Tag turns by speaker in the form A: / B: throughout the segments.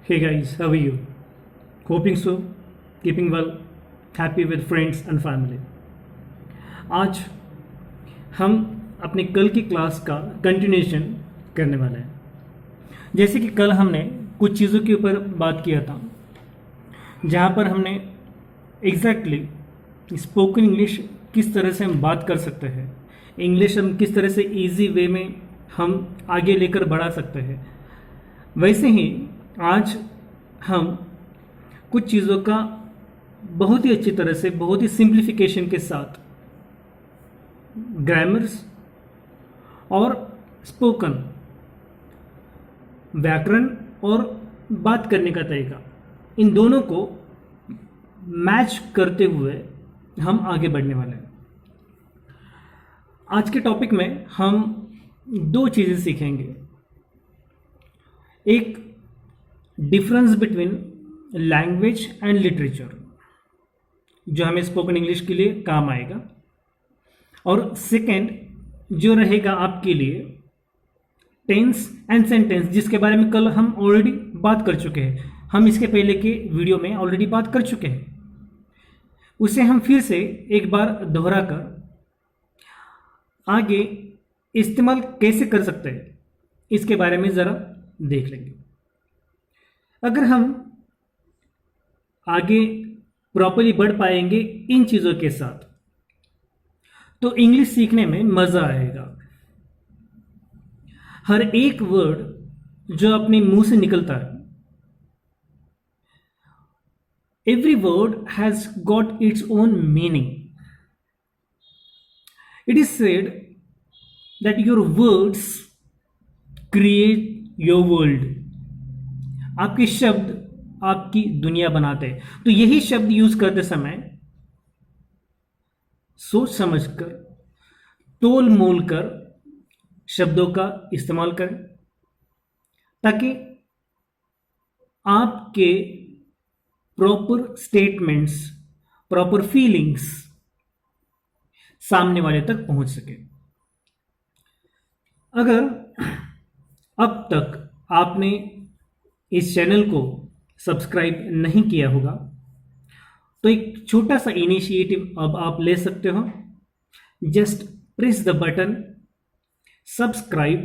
A: Hey guys, how are you? Hoping so, keeping well, happy with friends and family. आज हम अपने कल की क्लास का कंटिन्यूशन करने वाले हैं। जैसे कि कल हमने कुछ चीज़ों के ऊपर बात किया था, जहाँ पर हमने एग्जैक्टली स्पोकन इंग्लिश किस तरह से हम बात कर सकते हैं, इंग्लिश हम किस तरह से इजी वे में हम आगे लेकर बढ़ा सकते हैं। वैसे ही आज हम कुछ चीज़ों का बहुत ही अच्छी तरह से, बहुत ही सिंप्लीफिकेशन के साथ ग्रामर्स और स्पोकन व्याकरण और बात करने का तरीका, इन दोनों को मैच करते हुए हम आगे बढ़ने वाले हैं। आज के टॉपिक में हम दो चीज़ें सीखेंगे। एक difference between language and literature, जो हमें स्पोकन इंग्लिश के लिए काम आएगा, और सेकेंड जो रहेगा आपके लिए टेंस एंड सेंटेंस, जिसके बारे में कल हम ऑलरेडी बात कर चुके हैं। हम इसके पहले के वीडियो में ऑलरेडी बात कर चुके हैं, उसे हम फिर से एक बार दोहरा कर आगे इस्तेमाल कैसे कर सकते हैं इसके बारे में ज़रा देख लेंगे। अगर हम आगे प्रॉपर्ली बढ़ पाएंगे इन चीज़ों के साथ, तो इंग्लिश सीखने में मज़ा आएगा। हर एक वर्ड जो अपने मुंह से निकलता है, every word has got its own meaning. It is said that your words create your world. आपके शब्द आपकी दुनिया बनाते हैं। तो यही शब्द यूज करते समय सोच समझकर, तोल मोल कर शब्दों का इस्तेमाल करें, ताकि आपके प्रॉपर स्टेटमेंट्स, प्रॉपर फीलिंग्स सामने वाले तक पहुंच सके। अगर अब तक आपने इस चैनल को सब्सक्राइब नहीं किया होगा, तो एक छोटा सा इनिशिएटिव अब आप ले सकते हो। Just press the button subscribe,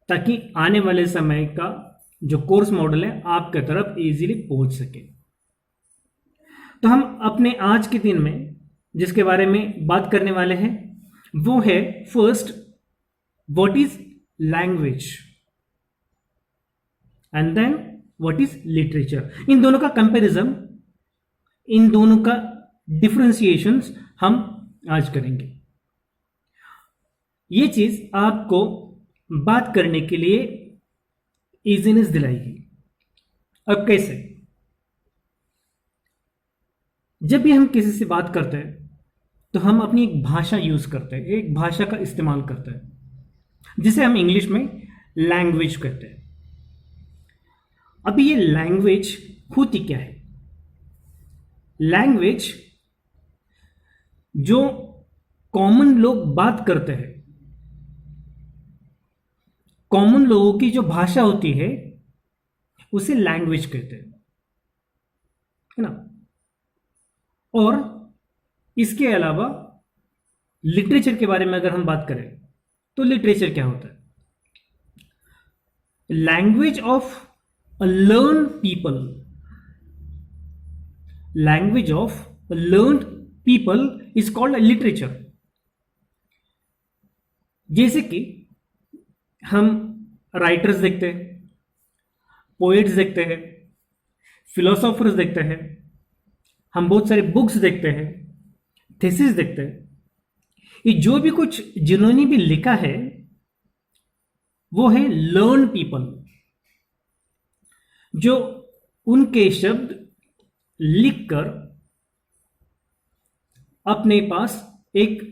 A: ताकि आने वाले समय का जो कोर्स मॉडल है आपके तरफ इजीली पहुंच सके। तो हम अपने आज के दिन में जिसके बारे में बात करने वाले हैं वो है first, what is language, and then what is literature. इन दोनों का कंपैरिजन, इन दोनों का डिफरेंशिएशंस हम आज करेंगे। ये चीज आपको बात करने के लिए इजीनेस दिलाएगी। अब कैसे? जब भी हम किसी से बात करते हैं तो हम अपनी एक भाषा यूज करते हैं, एक भाषा का इस्तेमाल करते हैं, जिसे हम इंग्लिश में लैंग्वेज कहते हैं। अभी ये लैंग्वेज होती क्या है? लैंग्वेज जो कॉमन लोग बात करते हैं, कॉमन लोगों की जो भाषा होती है, उसे लैंग्वेज कहते हैं, है ना। और इसके अलावा लिटरेचर के बारे में अगर हम बात करें तो लिटरेचर क्या होता है? Language of a learned people, language of a learned people is called a literature। जैसे कि हम राइटर्स देखते हैं, पोएट्स देखते हैं, फिलोसोफर्स देखते हैं, हम बहुत सारे बुक्स देखते हैं, थीसिस देखते हैं। ये जो भी कुछ जिन्होंने भी लिखा है वो है लर्न पीपल, जो उनके शब्द लिखकर अपने पास एक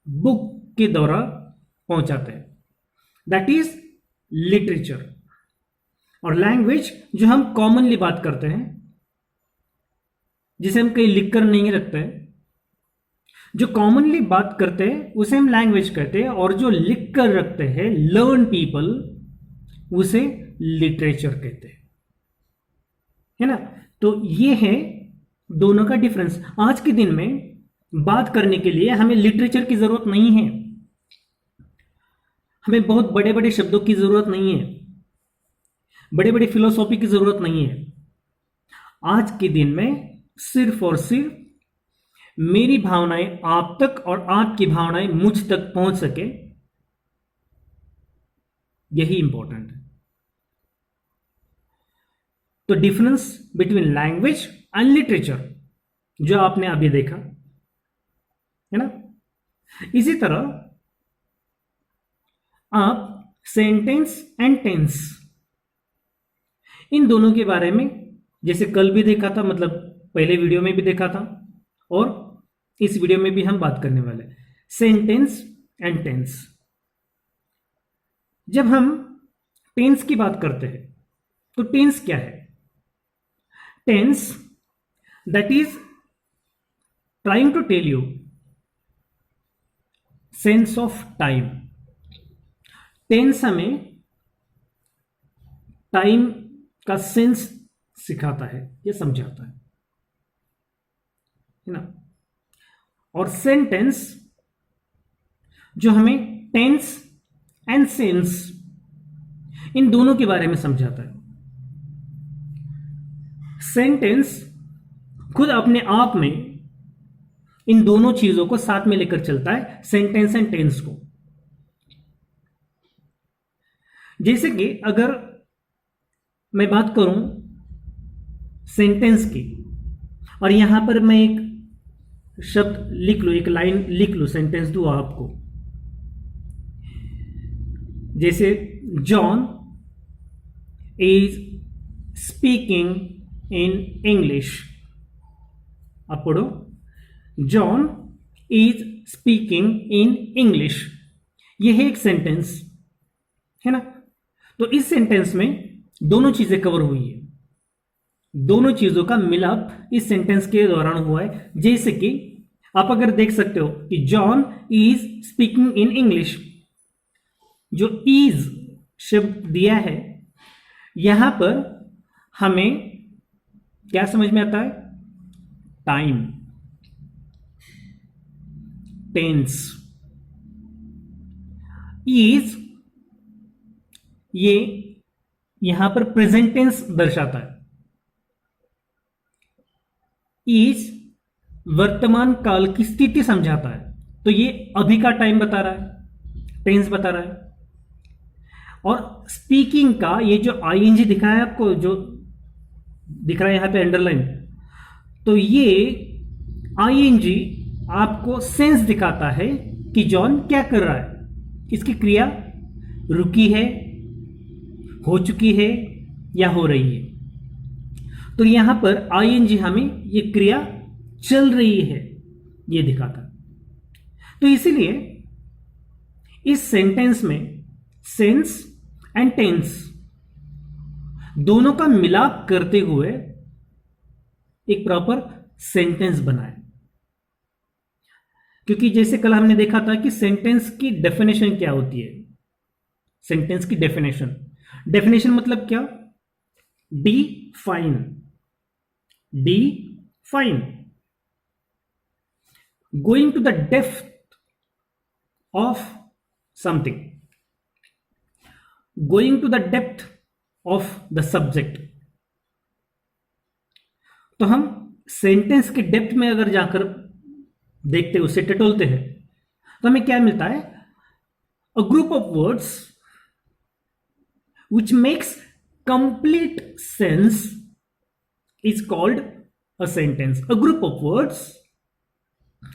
A: बुक के द्वारा पहुंचाते हैं। That is literature. और लैंग्वेज जो हम कॉमनली बात करते हैं, जिसे हम कहीं लिखकर नहीं रखते हैं, जो कॉमनली बात करते हैं उसे हम लैंग्वेज कहते हैं, और जो लिखकर रखते हैं लर्न पीपल, उसे लिटरेचर कहते हैं। है ना। तो ये है दोनों का डिफरेंस। आज के दिन में बात करने के लिए हमें लिटरेचर की जरूरत नहीं है, हमें बहुत बड़े बड़े शब्दों की जरूरत नहीं है, बड़े बड़े फिलोसॉफी की जरूरत नहीं है। आज के दिन में सिर्फ और सिर्फ मेरी भावनाएं आप तक और आपकी भावनाएं मुझ तक पहुंच सके, यही इंपॉर्टेंट है। तो difference between language and literature जो आपने अभी देखा है ना। इसी तरह आप सेंटेंस एंड टेंस, इन दोनों के बारे में जैसे कल भी देखा था, मतलब पहले वीडियो में भी देखा था, और इस वीडियो में भी हम बात करने वाले सेंटेंस एंड टेंस। जब हम टेंस की बात करते हैं तो टेंस क्या है? Tense that is trying to tell you sense of time. Tense हमें टाइम का सेंस सिखाता है या समझाता है ना। और सेंटेंस जो हमें टेंस एंड सेंस इन दोनों के बारे में समझाता है। सेंटेंस खुद अपने आप में इन दोनों चीजों को साथ में लेकर चलता है, सेंटेंस एंड टेंस को। जैसे कि अगर मैं बात करूं सेंटेंस की, और यहां पर मैं एक शब्द लिख लूं, एक लाइन लिख लूं, सेंटेंस दूं आपको, जैसे John is speaking in English. आप पढ़ो, John is speaking in English. यह है एक सेंटेंस, है ना। तो इस सेंटेंस में दोनों चीजें कवर हुई है, दोनों चीजों का मिलाप इस सेंटेंस के दौरान हुआ है। जैसे कि आप अगर देख सकते हो कि John is speaking in English, जो इज शब्द दिया है यहां पर हमें क्या समझ में आता है? Time, tense. इज ये यहां पर प्रेजेंट टेंस दर्शाता है। इज वर्तमान काल की स्थिति समझाता है, तो ये अभी का टाइम बता रहा है, टेंस बता रहा है। और स्पीकिंग का ये जो आईएनजी दिखा है आपको, जो दिख रहा है यहां पे अंडरलाइन, तो ये आईएनजी आपको सेंस दिखाता है कि जॉन क्या कर रहा है, इसकी क्रिया रुकी है, हो चुकी है या हो रही है। तो यहां पर आईएनजी हमें ये क्रिया चल रही है ये दिखाता। तो इसीलिए इस सेंटेंस में सेंस एंड टेंस दोनों का मिलाप करते हुए एक प्रॉपर सेंटेंस बनाए। क्योंकि जैसे कल हमने देखा था कि सेंटेंस की डेफिनेशन क्या होती है। सेंटेंस की डेफिनेशन, डेफिनेशन मतलब क्या? Define, define, going to the depth of something, going to the depth of the subject. तो हम सेंटेंस के डेप्थ में अगर जाकर देखते, उसे टटोलते हैं, तो हमें क्या मिलता है? A group of words which makes complete sense is called a sentence. A group of words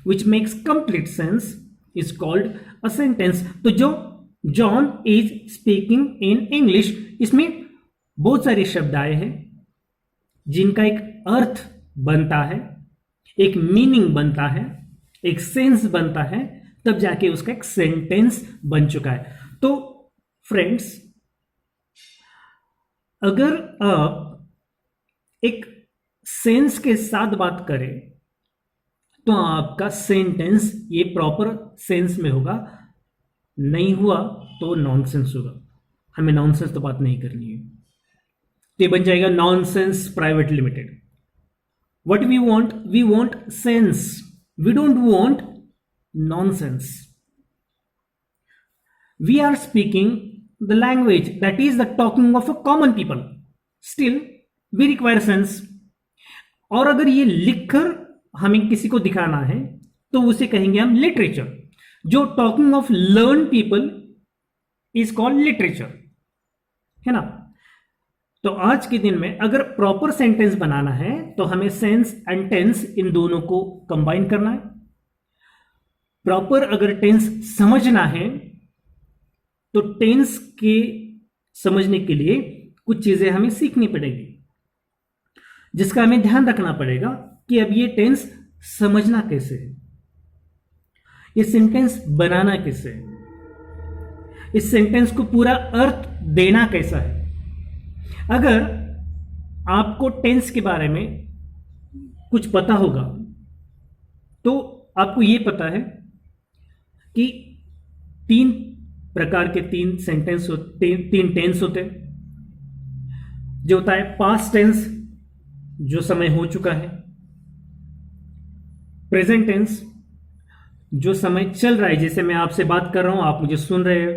A: which makes complete sense is called a sentence. तो जो John is speaking in English, इसमें बहुत सारे शब्द आए हैं जिनका एक अर्थ बनता है, एक मीनिंग बनता है, एक सेंस बनता है, तब जाके उसका एक सेंटेंस बन चुका है। तो फ्रेंड्स, अगर आप एक सेंस के साथ बात करें तो आपका सेंटेंस ये प्रॉपर सेंस में होगा, नहीं हुआ तो नॉनसेंस होगा। हमें नॉनसेंस तो बात नहीं करनी है। तो ये बन जाएगा nonsense private limited. What we want sense, we don't want nonsense. We are speaking the language that is the talking of a common people, still we require sense. और अगर ये लिखकर हमें किसी को दिखाना है तो उसे कहेंगे हम लिटरेचर। जो talking of learn people is called literature, है ना। तो आज के दिन में अगर प्रॉपर सेंटेंस बनाना है तो हमें सेंस एंड टेंस इन दोनों को कंबाइन करना है। प्रॉपर अगर टेंस समझना है तो टेंस के समझने के लिए कुछ चीजें हमें सीखनी पड़ेगी, जिसका हमें ध्यान रखना पड़ेगा कि अब ये टेंस समझना कैसे है, ये सेंटेंस बनाना कैसे है, इस सेंटेंस को पूरा अर्थ देना कैसा है। अगर आपको टेंस के बारे में कुछ पता होगा तो आपको ये पता है कि तीन प्रकार के तीन टेंस होते हैं। जो होता है पास्ट टेंस, जो समय हो चुका है, प्रेजेंट टेंस, जो समय चल रहा है, जैसे मैं आपसे बात कर रहा हूं, आप मुझे सुन रहे हो,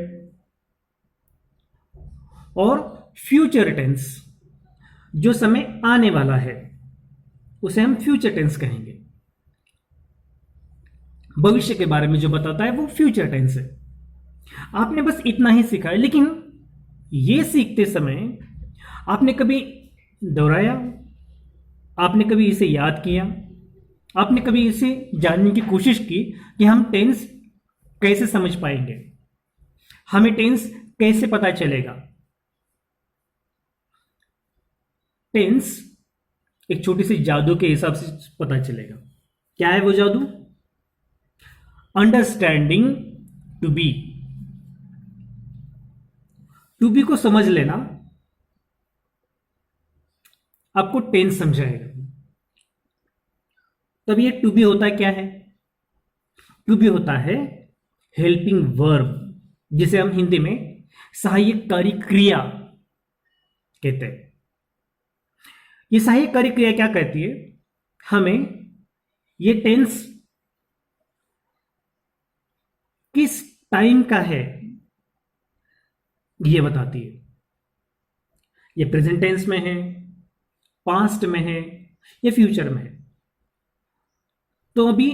A: और फ्यूचर टेंस, जो समय आने वाला है, उसे हम फ्यूचर टेंस कहेंगे। भविष्य के बारे में जो बताता है वो फ्यूचर टेंस है। आपने बस इतना ही सीखा है, लेकिन ये सीखते समय आपने कभी दोहराया, आपने कभी इसे याद किया, आपने कभी इसे जानने की कोशिश की कि हम टेंस कैसे समझ पाएंगे, हमें टेंस कैसे पता चलेगा। टेंस एक छोटी सी जादू के हिसाब से पता चलेगा। क्या है वो जादू? Understanding to be. To be को समझ लेना आपको टेंस समझाएगा। तब ये टू बी होता है क्या है? टू बी होता है हेल्पिंग वर्ब, जिसे हम हिंदी में सहायककारी क्रिया कहते हैं। ये सहायककारी क्रिया क्या कहती है? हमें ये टेंस किस टाइम का है ये बताती है। ये प्रेजेंट टेंस में है, पास्ट में है, या फ्यूचर में है। तो अभी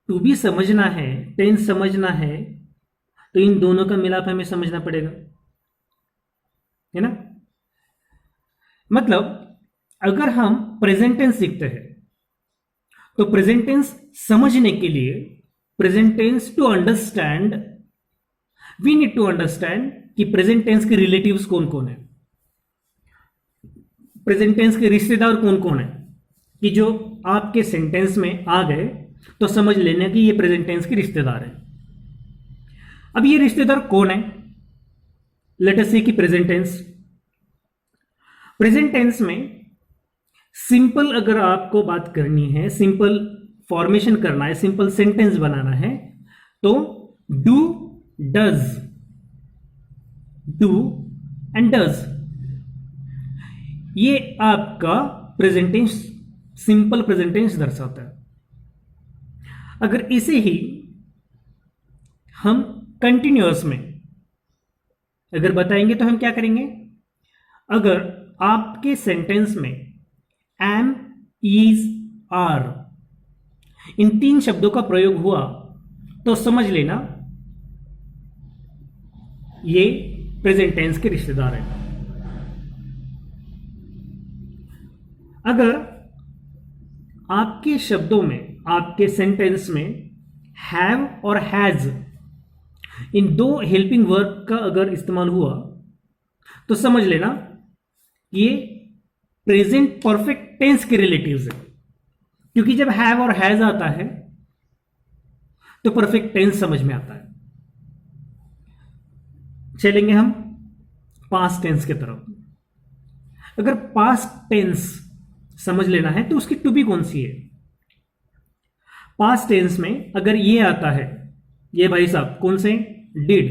A: टू बी समझना है, टेंस समझना है, तो इन दोनों का मिलाप हमें समझना पड़ेगा, है ना। मतलब अगर हम प्रेजेंट टेंस सीखते हैं तो प्रेजेंट टेंस समझने के लिए, present tense to understand, we need to understand कि प्रेजेंट टेंस के रिलेटिव्स कौन कौन है, प्रेजेंट टेंस के रिश्तेदार कौन कौन है, कि जो आपके सेंटेंस में आ गए तो समझ लेना कि ये प्रेजेंट टेंस के रिश्तेदार है। अब ये रिश्तेदार कौन है? लेट अस से कि प्रेजेंट टेंस। प्रेजेंट टेंस में सिंपल अगर आपको बात करनी है, सिंपल फॉर्मेशन करना है, सिंपल सेंटेंस बनाना है, तो do, does, do and does, ये आपका present tense, simple present tense दर्शाता है। अगर इसे ही हम कंटिन्यूअस में अगर बताएंगे तो हम क्या करेंगे? अगर आपके सेंटेंस में एम, इज, आर, इन तीन शब्दों का प्रयोग हुआ तो समझ लेना ये प्रेजेंट टेंस के रिश्तेदार हैं। अगर आपके शब्दों में, आपके सेंटेंस में हैव और हैज, इन दो हेल्पिंग वर्ब का अगर इस्तेमाल हुआ तो समझ लेना ये प्रेजेंट परफेक्ट टेंस के रिलेटिव्स है, क्योंकि जब हैव और हैज आता है तो परफेक्ट टेंस समझ में आता है। चलेंगे हम पास्ट टेंस की तरफ। अगर पास्ट टेंस समझ लेना है तो उसकी टू बी कौन सी है? पास्ट टेंस में अगर ये आता है, ये भाई साहब कौन से? डिड।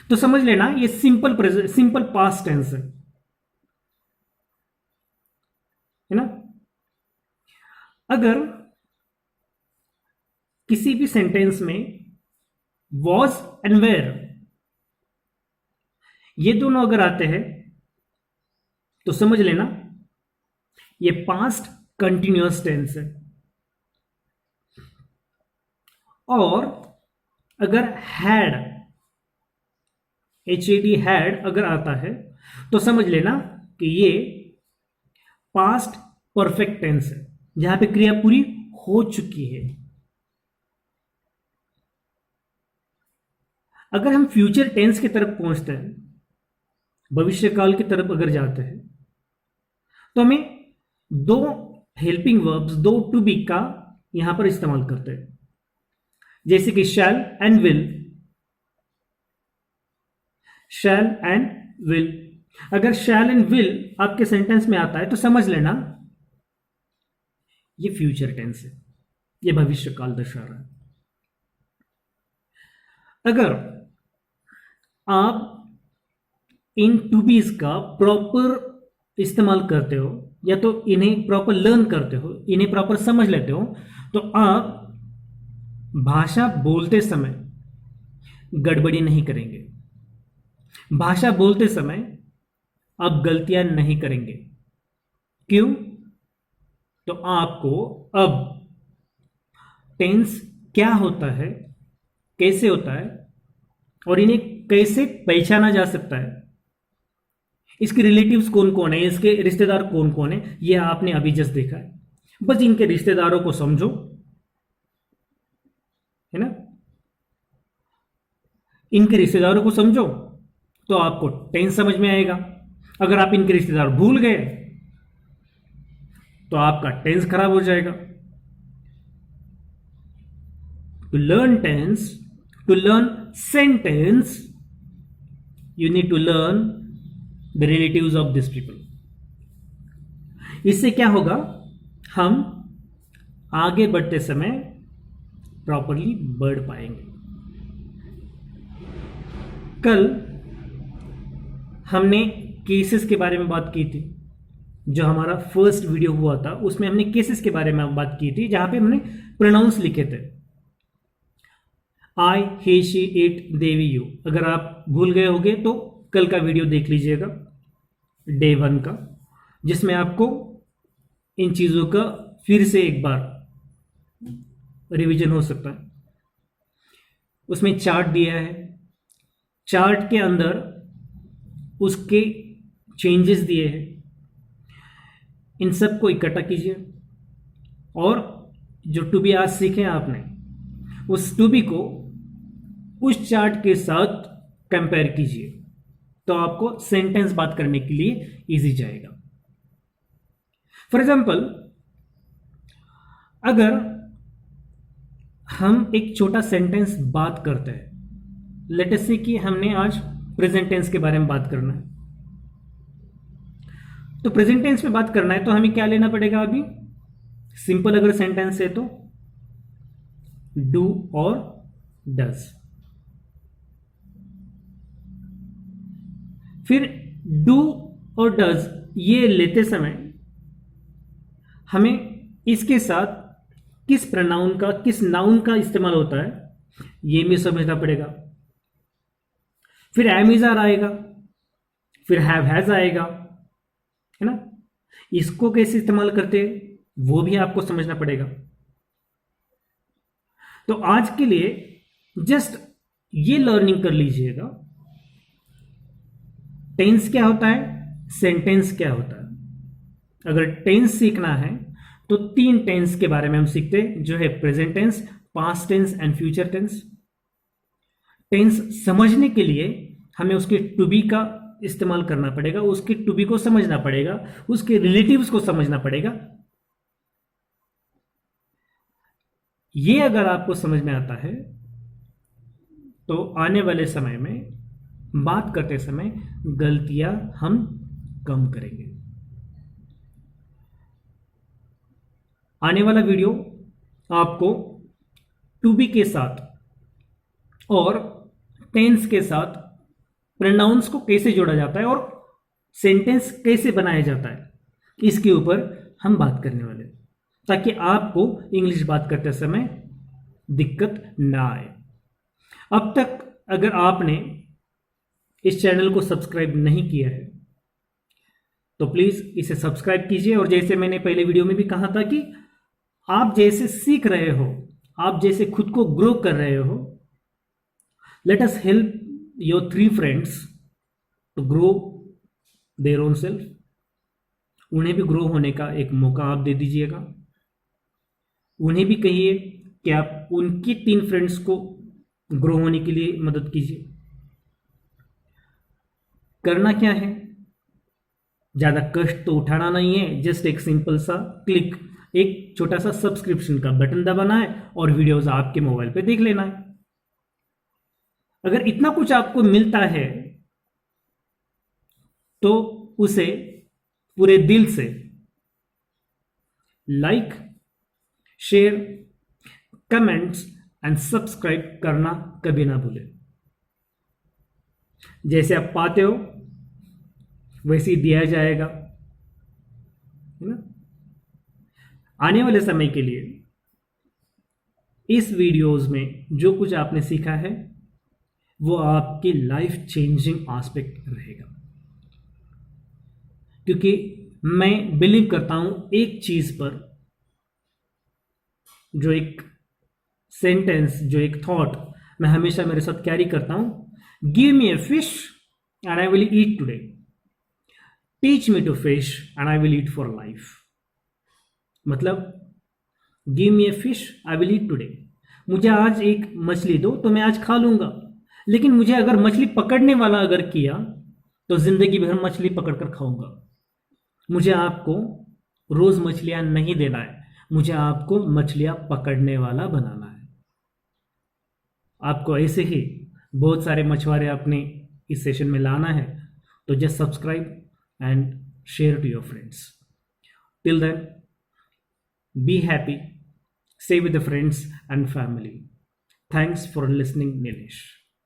A: तो समझ लेना ये सिंपल पास्ट टेंस है ना। अगर किसी भी सेंटेंस में वॉज एंड वेयर ये दोनों अगर आते हैं तो समझ लेना ये पास्ट कंटिन्यूअस टेंस है। और अगर हैड HAD हैड अगर आता है तो समझ लेना कि ये पास्ट परफेक्ट टेंस है जहां पे क्रिया पूरी हो चुकी है। अगर हम फ्यूचर टेंस की तरफ पहुंचते हैं, भविष्य काल की तरफ अगर जाते हैं, तो हमें दो हेल्पिंग वर्ब्स, दो टू बी का यहां पर इस्तेमाल करते हैं, जैसे कि shall and will. Shall and will, अगर शैल एंड विल आपके सेंटेंस में आता है तो समझ लेना ये फ्यूचर टेंस है, ये भविष्य काल दर्शा रहा है। अगर आप इन टू बीज का प्रॉपर इस्तेमाल करते हो या तो इन्हें प्रॉपर लर्न करते हो, इन्हें प्रॉपर समझ लेते हो, तो आप भाषा बोलते समय गड़बड़ी नहीं करेंगे। भाषा बोलते समय आप गलतियां नहीं करेंगे। क्यों? तो आपको अब टेंस क्या होता है, कैसे होता है और इन्हें कैसे पहचाना जा सकता है, इसके रिलेटिव्स कौन कौन है, इसके रिश्तेदार कौन कौन है, यह आपने अभी जस्ट देखा है। बस इनके रिश्तेदारों को समझो, है ना। इनके रिश्तेदारों को समझो तो आपको टेंस समझ में आएगा। अगर आप इनके रिश्तेदार भूल गए तो आपका टेंस खराब हो जाएगा। To learn tense, to learn sentence, you need to learn the relatives of these people. इससे क्या होगा, हम आगे बढ़ते समय प्रॉपरली बढ़ पाएंगे। कल हमने केसेस के बारे में बात की थी, जो हमारा फर्स्ट वीडियो हुआ था उसमें हमने केसेस के बारे में बात की थी, जहां पे हमने प्रोनाउंस लिखे थे, I, he, she, it, they, we, you. अगर आप भूल गए होंगे तो कल का वीडियो देख लीजिएगा, डे 1 का, जिसमें आपको इन चीज़ों का फिर से एक बार रिवीजन हो सकता है। उसमें चार्ट दिया है, चार्ट के अंदर उसके चेंजेस दिए हैं, इन सब को इकट्ठा कीजिए और जो टू बी आज सीखे आपने उस टू बी को उस चार्ट के साथ कंपेयर कीजिए, तो आपको सेंटेंस बात करने के लिए इजी जाएगा। फॉर एग्जाम्पल, अगर हम एक छोटा सेंटेंस बात करते हैं, लेट अस से कि हमने आज प्रेजेंट टेंस के बारे में बात करना है, तो प्रेजेंट टेंस में बात करना है तो हमें क्या लेना पड़ेगा। अभी सिंपल अगर सेंटेंस है तो डू और डज। फिर डू और डज ये लेते समय हमें इसके साथ किस प्रोनाउन का, किस नाउन का इस्तेमाल होता है, ये भी समझना पड़ेगा। फिर एम इज आर आएगा, फिर हैव हैज आएगा, है ना। इसको कैसे इस्तेमाल करते हैं वो भी आपको समझना पड़ेगा। तो आज के लिए जस्ट ये लर्निंग कर लीजिएगा, टेंस क्या होता है, सेंटेंस क्या होता है। अगर टेंस सीखना है तो 3 टेंस के बारे में हम सीखते हैं, जो है present tense, past tense and future tense. Tense समझने के लिए हमें उसके टू बी का इस्तेमाल करना पड़ेगा, उसके टू बी को समझना पड़ेगा, उसके रिलेटिव्स को समझना पड़ेगा। ये अगर आपको समझ में आता है तो आने वाले समय में बात करते समय गलतियां हम कम करेंगे। आने वाला वीडियो आपको टू बी के साथ और टेंस के साथ प्रोनाउंस को कैसे जोड़ा जाता है और सेंटेंस कैसे बनाया जाता है, इसके ऊपर हम बात करने वाले हैं, ताकि आपको इंग्लिश बात करते समय दिक्कत ना आए। अब तक अगर आपने इस चैनल को सब्सक्राइब नहीं किया है तो प्लीज इसे सब्सक्राइब कीजिए। और जैसे मैंने पहले वीडियो में भी कहा था कि आप जैसे सीख रहे हो, आप जैसे खुद को ग्रो कर रहे हो, let us help your 3 friends to grow their own self. उन्हें भी ग्रो होने का एक मौका आप दे दीजिएगा। उन्हें भी कहिए कि आप उनकी 3 फ्रेंड्स को ग्रो होने के लिए मदद कीजिए। करना क्या है, ज्यादा कष्ट तो उठाना नहीं है, जस्ट एक सिंपल सा क्लिक, एक छोटा सा सब्सक्रिप्शन का बटन दबाना है और वीडियोस आपके मोबाइल पे देख लेना है। अगर इतना कुछ आपको मिलता है तो उसे पूरे दिल से like, share, comments and subscribe करना कभी ना भूलें। जैसे आप पाते हो वैसे ही दिया जाएगा, है ना। आने वाले समय के लिए इस वीडियोस में जो कुछ आपने सीखा है वो आपकी लाइफ चेंजिंग एस्पेक्ट रहेगा, क्योंकि मैं बिलीव करता हूं एक चीज पर, जो एक सेंटेंस, जो एक थॉट मैं हमेशा मेरे साथ कैरी करता हूं, give me a fish and I will eat today, teach me to fish and I will eat for life. मतलब give me a fish I will eat today, मुझे आज एक मछली दो तो मैं आज खा लूंगा, लेकिन मुझे अगर मछली पकड़ने वाला अगर किया तो जिंदगी भर मछली पकड़कर खाऊंगा। मुझे आपको रोज मछलियां नहीं देना है, मुझे आपको मछलियां पकड़ने वाला बनाना है। आपको ऐसे ही बहुत सारे मछुआरे अपने इस सेशन में लाना है, तो just subscribe and share to your friends. Till then, be happy, stay with the friends and family. Thanks for listening, Nilesh.